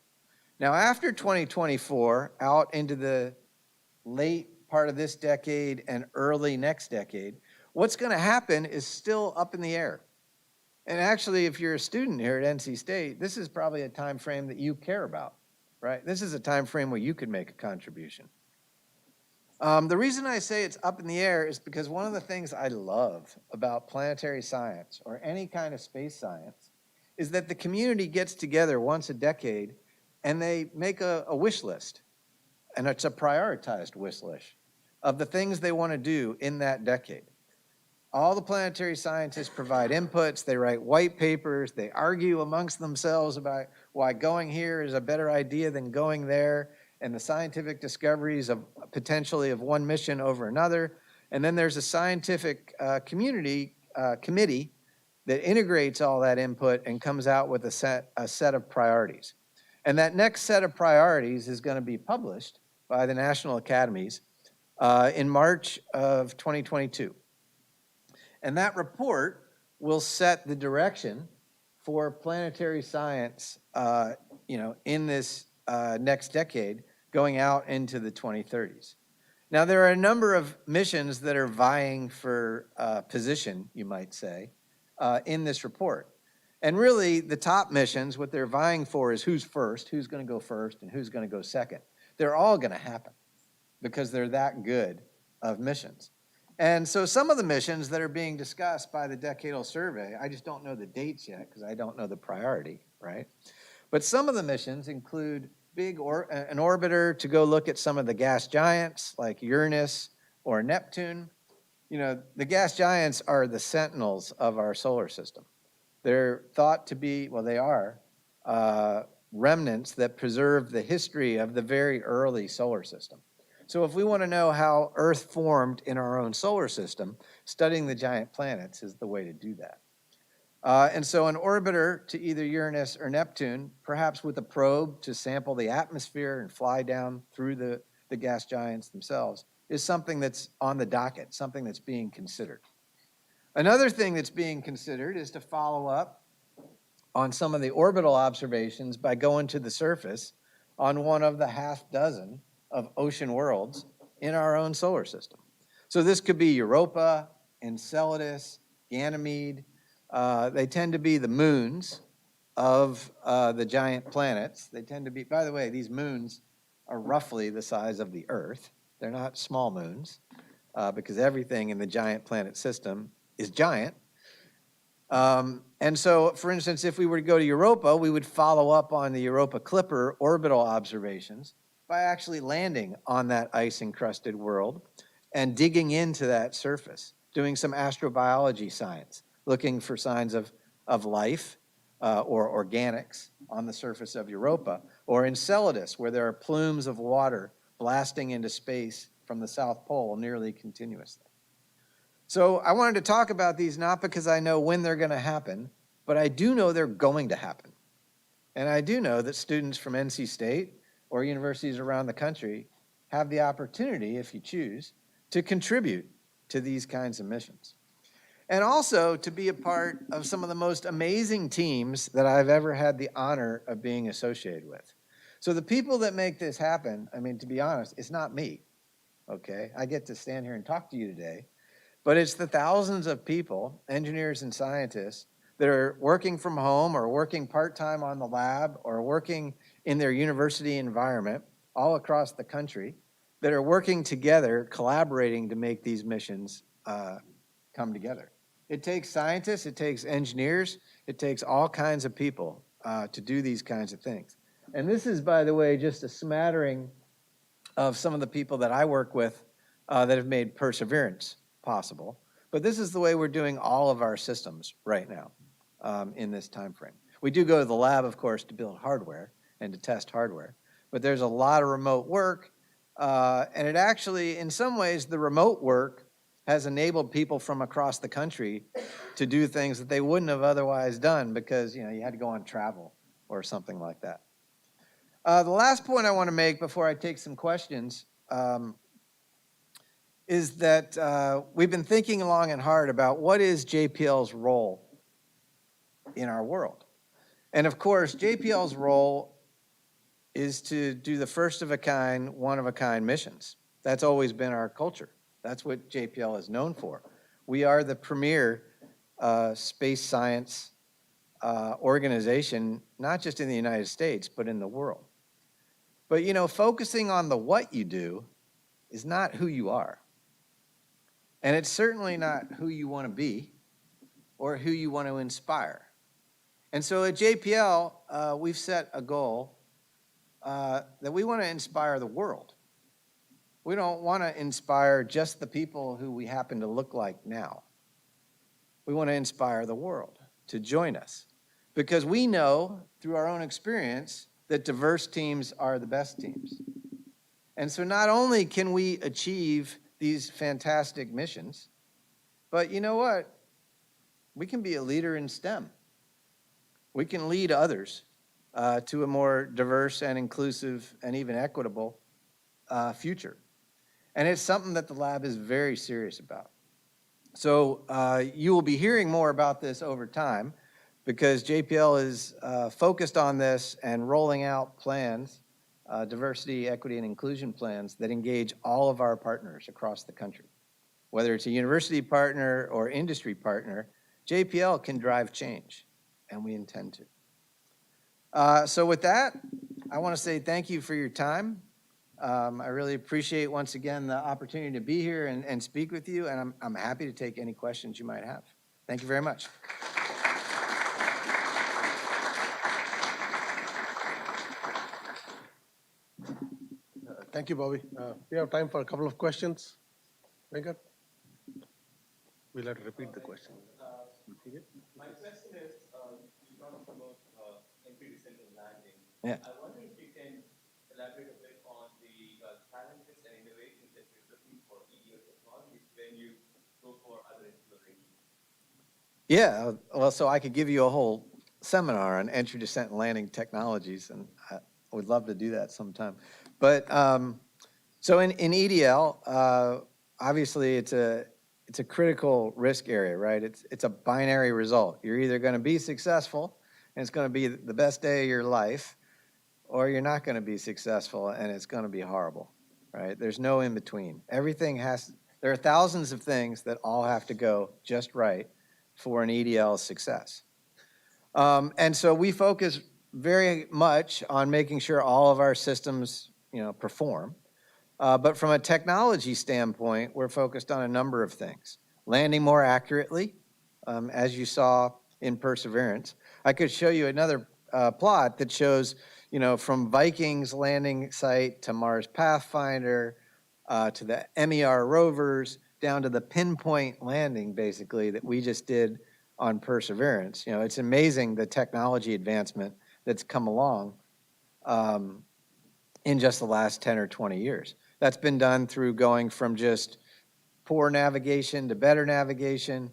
Now, after 2024, out into the late part of this decade and early next decade, what's going to happen is still up in the air. And actually, if you're a student here at NC State, this is probably a time frame that you care about, right? This is a time frame where you could make a contribution. The reason I say it's up in the air is because one of the things I love about planetary science or any kind of space science is that the community gets together once a decade and they make a wish list. And it's a prioritized wish list of the things they want to do in that decade. All the planetary scientists provide inputs, they write white papers, they argue amongst themselves about why going here is a better idea than going there, and the scientific discoveries of potentially of one mission over another. And then there's a scientific community committee that integrates all that input and comes out with a set of priorities. And that next set of priorities is going to be published by the National Academies in March of 2022. And that report will set the direction for planetary science, in this next decade, going out into the 2030s. Now, there are a number of missions that are vying for position, you might say, in this report. And really, the top missions, what they're vying for is who's first, who's going to go first, and who's going to go second. They're all going to happen because they're that good of missions. And so some of the missions that are being discussed by the decadal survey, I just don't know the dates yet because I don't know the priority, right? But some of the missions include an orbiter to go look at some of the gas giants like Uranus or Neptune. You know, the gas giants are the sentinels of our solar system. They're thought to be, well, they are remnants that preserve the history of the very early solar system. So if we want to know how Earth formed in our own solar system, studying the giant planets is the way to do that. And so an orbiter to either Uranus or Neptune, perhaps with a probe to sample the atmosphere and fly down through the gas giants themselves, is something that's on the docket, something that's being considered. Another thing that's being considered is to follow up on some of the orbital observations by going to the surface on one of the half dozen of ocean worlds in our own solar system. So this could be Europa, Enceladus, Ganymede. They tend to be the moons of the giant planets. They tend to be, by the way, these moons are roughly the size of the Earth. They're not small moons because everything in the giant planet system is giant. And so, for instance, if we were to go to Europa, we would follow up on the Europa Clipper orbital observations by actually landing on that ice-encrusted world and digging into that surface, doing some astrobiology science, looking for signs of life or organics on the surface of Europa, or Enceladus, where there are plumes of water blasting into space from the South Pole nearly continuously. So I wanted to talk about these not because I know when they're going to happen, but I do know they're going to happen. And I do know that students from NC State or universities around the country have the opportunity, if you choose, to contribute to these kinds of missions. And also to be a part of some of the most amazing teams that I've ever had the honor of being associated with. So the people that make this happen, I mean, to be honest, it's not me, okay? I get to stand here and talk to you today, but it's the thousands of people, engineers and scientists, that are working from home or working part-time on the lab or working in their university environment all across the country that are working together, collaborating to make these missions come together. It takes scientists, it takes engineers, it takes all kinds of people to do these kinds of things. And this is, by the way, just a smattering of some of the people that I work with that have made Perseverance possible. But this is the way we're doing all of our systems right now in this time frame. We do go to the lab, of course, to build hardware and to test hardware. But there's a lot of remote work. And it actually, in some ways, the remote work has enabled people from across the country to do things that they wouldn't have otherwise done because you had to go on travel or something like that. The last point I want to make before I take some questions is that we've been thinking long and hard about what is JPL's role in our world. And of course, JPL's role is to do the first of a kind, one of a kind missions. That's always been our culture. That's what JPL is known for. We are the premier space science organization, not just in the United States, but in the world. But focusing on the what you do is not who you are. And it's certainly not who you want to be or who you want to inspire. And so at JPL, we've set a goal that we want to inspire the world. We don't want to inspire just the people who we happen to look like now. We want to inspire the world to join us because we know through our own experience that diverse teams are the best teams. And so not only can we achieve these fantastic missions, but you know what? We can be a leader in STEM. We can lead others to a more diverse and inclusive and even equitable future. And it's something that the lab is very serious about. So you will be hearing more about this over time because JPL is focused on this and rolling out plans, diversity, equity, and inclusion plans that engage all of our partners across the country. Whether it's a university partner or industry partner, JPL can drive change, and we intend to. So with that, I want to say thank you for your time. I really appreciate, once again, the opportunity to be here and speak with you, and I'm happy to take any questions you might have. Thank you very much. Thank you, Bobby. We have time for a couple of questions. Venkat? We'll have to repeat the question. My question is, you talked about entry, descent, and landing. Yeah. I wonder if you can elaborate a bit on the challenges and innovations that you're looking for EDO technologies when you go for other explorations. Yeah, well, so I could give you a whole seminar on entry, descent, and landing technologies, and I would love to do that sometime. But so in EDL, obviously it's a critical risk area, right? It's a binary result. You're either going to be successful and it's going to be the best day of your life, or you're not going to be successful and it's going to be horrible, right? There's no in between. There are thousands of things that all have to go just right for an EDL success. And so we focus very much on making sure all of our systems, perform. But from a technology standpoint, we're focused on a number of things. Landing more accurately, as you saw in Perseverance. I could show you another plot that shows, from Viking's landing site to Mars Pathfinder, to the MER rovers, down to the pinpoint landing, basically, that we just did on Perseverance. It's amazing the technology advancement that's come along in just the last 10 or 20 years. That's been done through going from just poor navigation to better navigation,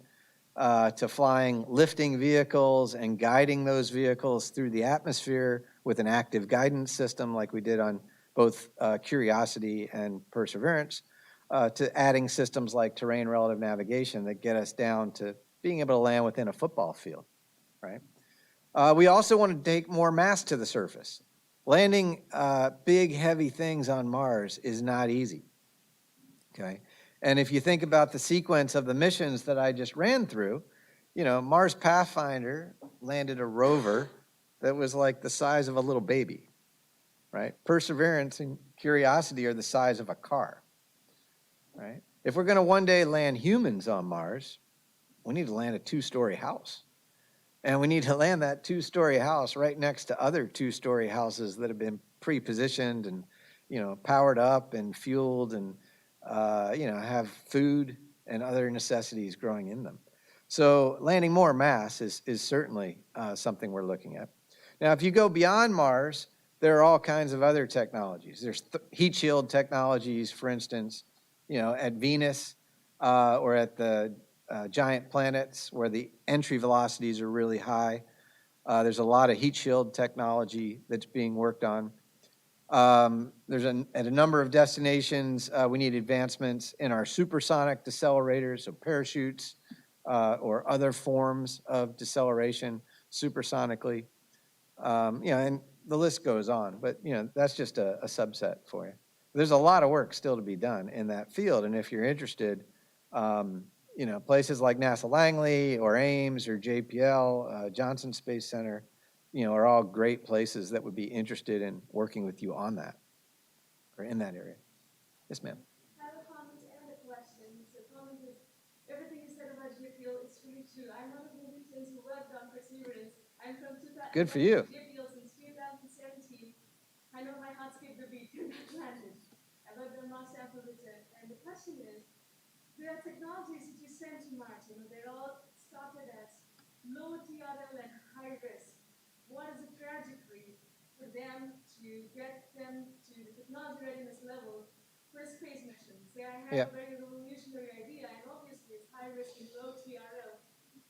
to flying lifting vehicles and guiding those vehicles through the atmosphere with an active guidance system like we did on both Curiosity and Perseverance, to adding systems like terrain relative navigation that get us down to being able to land within a football field, right? We also want to take more mass to the surface. Landing big, heavy things on Mars is not easy, okay? And if you think about the sequence of the missions that I just ran through, Mars Pathfinder landed a rover that was like the size of a little baby, right? Perseverance and Curiosity are the size of a car, right? If we're going to one day land humans on Mars, we need to land a 2-story house. And we need to land that 2-story house right next to other 2-story houses that have been pre-positioned and, powered up and fueled and, have food and other necessities growing in them. So landing more mass is certainly something we're looking at. Now, if you go beyond Mars, there are all kinds of other technologies. There's heat shield technologies, for instance, at Venus or at the giant planets where the entry velocities are really high. There's a lot of heat shield technology that's being worked on. At a number of destinations, we need advancements in our supersonic decelerators, so parachutes or other forms of deceleration supersonically. And the list goes on, but that's just a subset for you. There's a lot of work still to be done in that field, and if you're interested, places like NASA Langley or Ames or JPL, Johnson Space Center, are all great places that would be interested in working with you on that or in that area. Yes, ma'am. too. I'm one of the interns who worked on Perseverance. I'm from 2000. Good for you. JPL since 2017. I know my heart skipped a beat when that landed. I worked on Mars sample return. And the question is, there are technologies that you send to Mars. They're all started as low TRL and high risk. What is the trajectory for them to get them to the technology readiness level for a space mission? Say I have a very revolutionary idea, and obviously it's high risk and low TRL,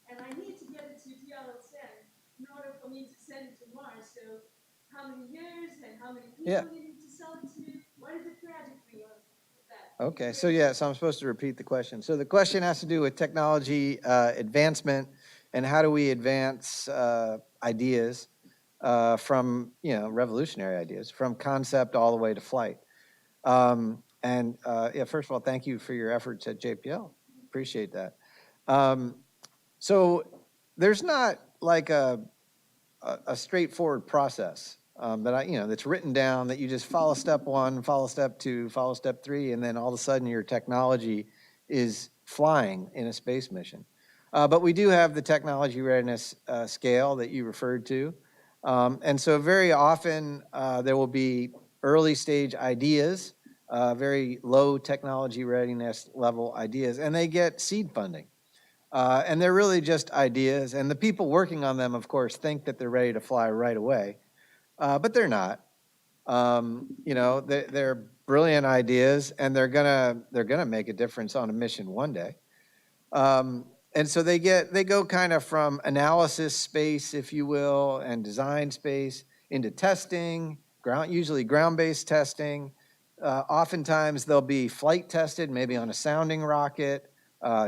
and I need to get it to TRL 10 in order for me to send it to Mars. So how many years and how many people you need to sell it to? What is the trajectory of that? Okay, so I'm supposed to repeat the question. So the question has to do with technology advancement and how do we advance ideas from, revolutionary ideas, from concept all the way to flight. First of all, thank you for your efforts at JPL. Appreciate that. So there's not like a straightforward process that's written down that you just follow step 1, follow step 2, follow step 3, and then all of a sudden your technology is flying in a space mission. But we do have the technology readiness scale that you referred to. And so very often there will be early stage ideas, very low technology readiness level ideas, and they get seed funding. And they're really just ideas. And the people working on them, of course, think that they're ready to fly right away. But they're not. They're brilliant ideas, and they're gonna make a difference on a mission one day. And so they go kind of from analysis space, if you will, and design space into testing, usually ground-based testing. Oftentimes they'll be flight tested, maybe on a sounding rocket,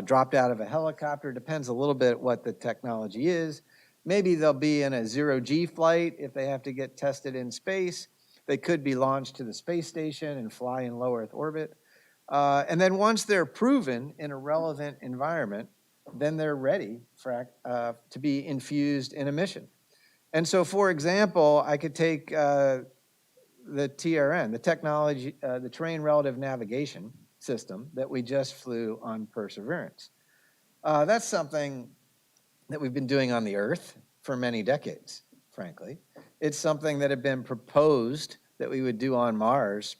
dropped out of a helicopter. Depends a little bit what the technology is. Maybe they'll be in a zero-G flight if they have to get tested in space. They could be launched to the space station and fly in low Earth orbit. And then once they're proven in a relevant environment, then they're ready to be infused in a mission. And so, for example, I could take the TRN, the technology, the Terrain Relative Navigation System that we just flew on Perseverance. That's something that we've been doing on the Earth for many decades, frankly. It's something that had been proposed that we would do on Mars.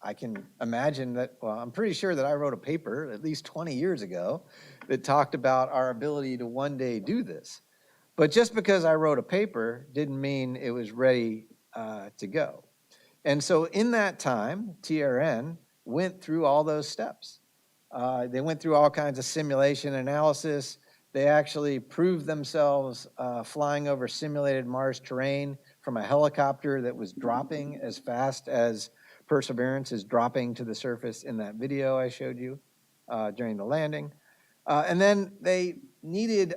I can imagine that, I'm pretty sure that I wrote a paper at least 20 years ago that talked about our ability to one day do this. But just because I wrote a paper didn't mean it was ready to go. And so in that time, TRN went through all those steps. They went through all kinds of simulation analysis. They actually proved themselves flying over simulated Mars terrain from a helicopter that was dropping as fast as Perseverance is dropping to the surface in that video I showed you during the landing. And then they needed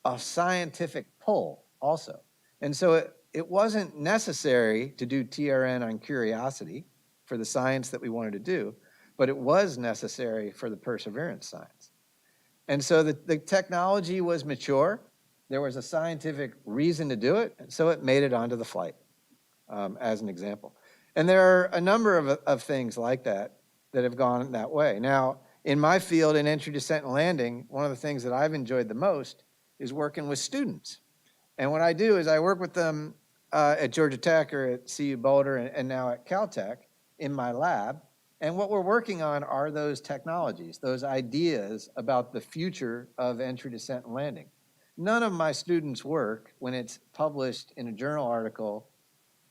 a scientific pull also. And so it wasn't necessary to do TRN on Curiosity for the science that we wanted to do, but it was necessary for the Perseverance science. And so the technology was mature. There was a scientific reason to do it, and so it made it onto the flight, as an example. And there are a number of things like that have gone that way. Now, in my field in entry, descent, and landing, one of the things that I've enjoyed the most is working with students. And what I do is I work with them at Georgia Tech or at CU Boulder and now at Caltech in my lab. And what we're working on are those technologies, those ideas about the future of entry, descent, and landing. None of my students' work, when it's published in a journal article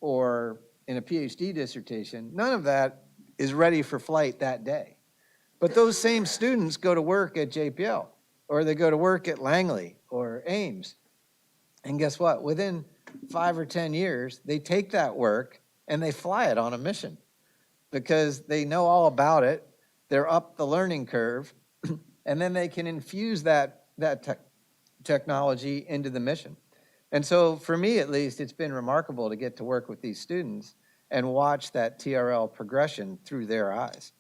or in a PhD dissertation, none of that is ready for flight that day. But those same students go to work at JPL, or they go to work at Langley or Ames. And guess what? Within 5 or 10 years, they take that work and they fly it on a mission because they know all about it. They're up the learning curve, and then they can infuse that technology into the mission. And so for me, at least, it's been remarkable to get to work with these students and watch that TRL progression through their eyes.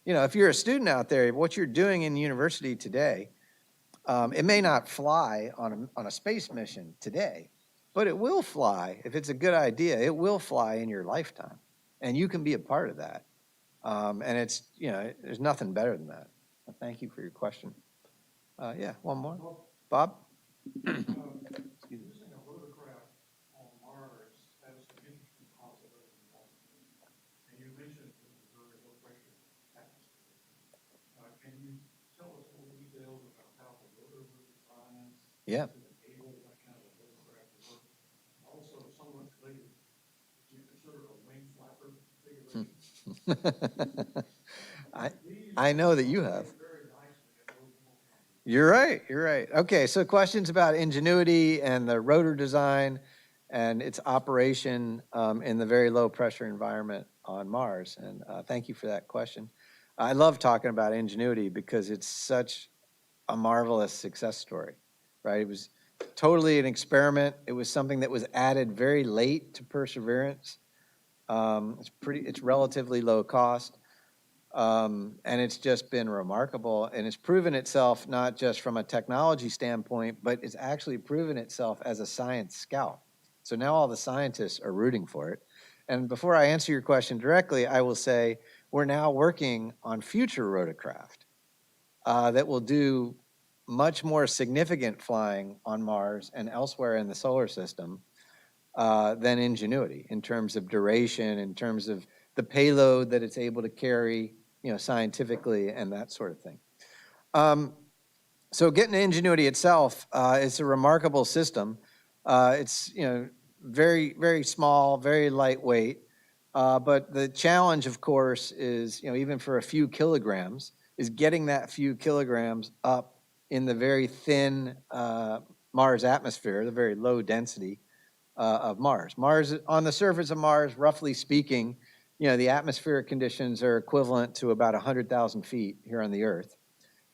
If you're a student out there, what you're doing in university today, it may not fly on a space mission today, but it will fly. If it's a good idea, it will fly in your lifetime. And you can be a part of that. And it's, there's nothing better than that. Thank you for your question. Yeah, one more. Bob? Using a rotorcraft on Mars has some interesting possibilities also. And you mentioned it was a very low pressure atmosphere. Can you tell us more details about how the rotor was designed? Yeah. To enable that kind of a rotorcraft to work? Also, somewhat related, would you consider a wing flapper configuration? I know that you have. Very nicely at those more comfortable. You're right, you're right. Okay, so questions about Ingenuity and the rotor design and its operation in the very low pressure environment on Mars. And thank you for that question. I love talking about Ingenuity because it's such a marvelous success story, right? It was totally an experiment. It was something that was added very late to Perseverance. It's relatively low cost. And it's just been remarkable, and it's proven itself not just from a technology standpoint, but it's actually proven itself as a science scout. So now all the scientists are rooting for it. And before I answer your question directly, I will say we're now working on future rotorcraft that will do much more significant flying on Mars and elsewhere in the solar system than Ingenuity in terms of duration, in terms of the payload that it's able to carry, scientifically and that sort of thing. So getting to Ingenuity itself, it's a remarkable system. It's, very, very small, very lightweight. But the challenge, of course, is, even for a few kilograms, is getting that few kilograms up in the very thin Mars atmosphere, the very low density of Mars. Mars, on the surface of Mars, roughly speaking, the atmospheric conditions are equivalent to about 100,000 feet here on the Earth.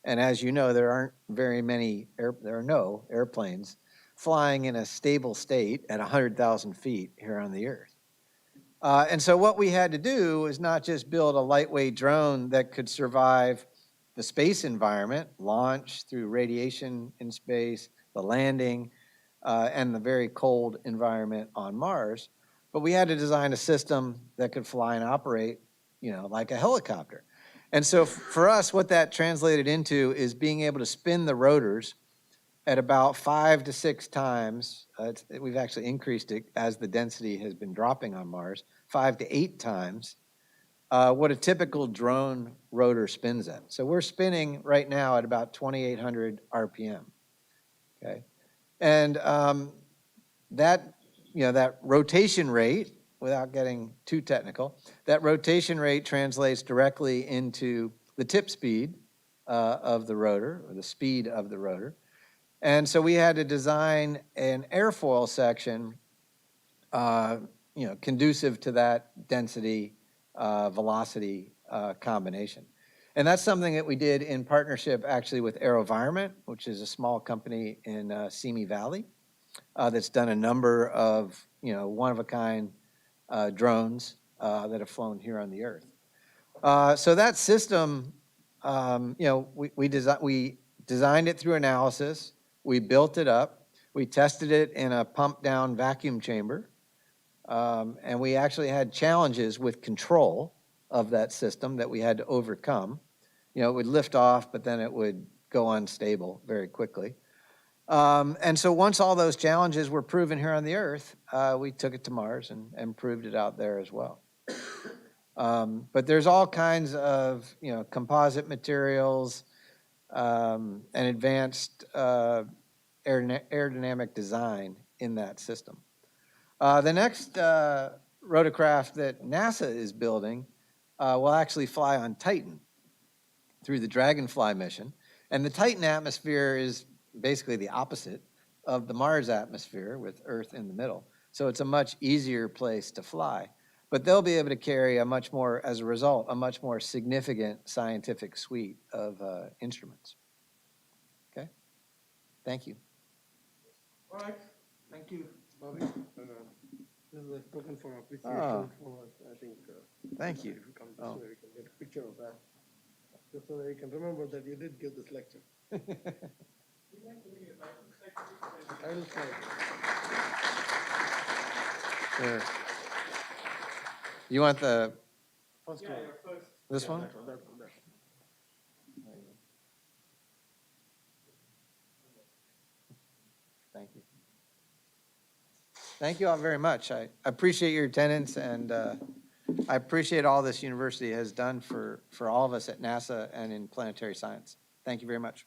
And as you know, there aren't very many, there are no airplanes flying in a stable state at 100,000 feet here on the Earth. And so what we had to do is not just build a lightweight drone that could survive the space environment, launch through radiation in space, the landing, and the very cold environment on Mars, but we had to design a system that could fly and operate, like a helicopter. And so for us, what that translated into is being able to spin the rotors at about 5 to 6 times. We've actually increased it as the density has been dropping on Mars, 5 to 8 times what a typical drone rotor spins at. So we're spinning right now at about 2,800 RPM, okay? And that rotation rate, without getting too technical, that rotation rate translates directly into the tip speed of the rotor, or the speed of the rotor. And so we had to design an airfoil section, conducive to that density, velocity combination. And that's something that we did in partnership actually with AeroVironment, which is a small company in Simi Valley that's done a number of, one-of-a-kind drones that have flown here on the Earth. So that system, we designed it through analysis. We built it up. We tested it in a pump-down vacuum chamber. And we actually had challenges with control of that system that we had to overcome. It would lift off, but then it would go unstable very quickly. And so once all those challenges were proven here on the Earth, we took it to Mars and proved it out there as well. But there's all kinds of, composite materials and advanced aerodynamic design in that system. The next rotorcraft that NASA is building will actually fly on Titan through the Dragonfly mission. And the Titan atmosphere is basically the opposite of the Mars atmosphere with Earth in the middle. So it's a much easier place to fly. But they'll be able to carry as a result, a much more significant scientific suite of instruments. Okay? Thank you. All right, thank you, Bobby. This is a token for appreciation for, I think. Thank you. If you come this way, we can get a picture of that, just so that you can remember that you did give this lecture. I will try. Sure. You want the First one. this one? That one. Thank you all very much. I appreciate your attendance, and I appreciate all this university has done for all of us at NASA and in planetary science. Thank you very much.